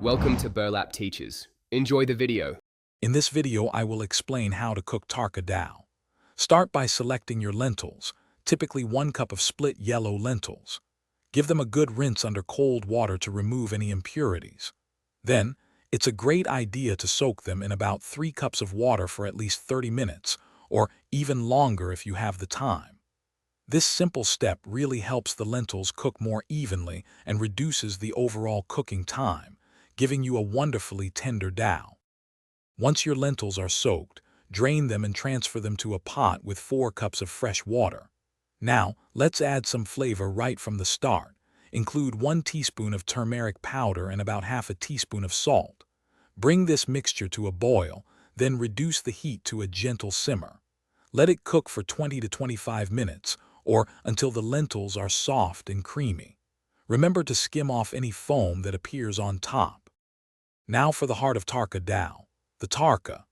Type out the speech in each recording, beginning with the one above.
Welcome to Burlap Teachers. Enjoy the video. In this video, I will explain how to cook Tarka Dal. Start by selecting your lentils, typically 1 cup of split yellow lentils. Give them a good rinse under cold water to remove any impurities. Then, it's a great idea to soak them in about 3 cups of water for at least 30 minutes, or even longer if you have the time. This simple step really helps the lentils cook more evenly and reduces the overall cooking time, giving you a wonderfully tender dal. Once your lentils are soaked, drain them and transfer them to a pot with 4 cups of fresh water. Now, let's add some flavor right from the start. Include 1 teaspoon of turmeric powder and about half a teaspoon of salt. Bring this mixture to a boil, then reduce the heat to a gentle simmer. Let it cook for 20 to 25 minutes, or until the lentils are soft and creamy. Remember to skim off any foam that appears on top. Now for the heart of Tarka Dal, the tarka.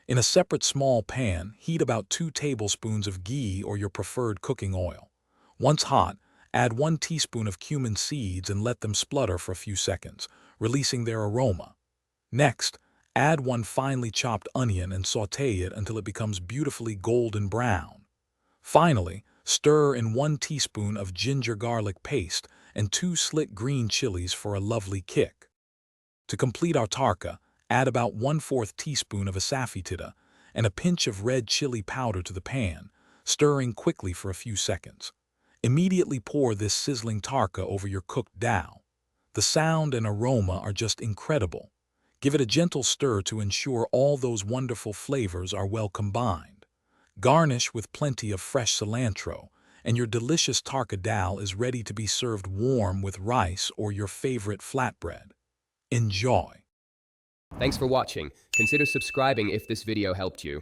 In a separate small pan, heat about 2 tablespoons of ghee or your preferred cooking oil. Once hot, add 1 teaspoon of cumin seeds and let them splutter for a few seconds, releasing their aroma. Next, add 1 finely chopped onion and sauté it until it becomes beautifully golden brown. Finally, stir in 1 teaspoon of ginger garlic paste and 2 slit green chilies for a lovely kick. To complete our tarka, add about 1/4 teaspoon of asafoetida and a pinch of red chili powder to the pan, stirring quickly for a few seconds. Immediately pour this sizzling tarka over your cooked dal. The sound and aroma are just incredible. Give it a gentle stir to ensure all those wonderful flavors are well combined. Garnish with plenty of fresh cilantro, and your delicious tarka dal is ready to be served warm with rice or your favorite flatbread. Enjoy! Thanks for watching. Consider subscribing if this video helped you.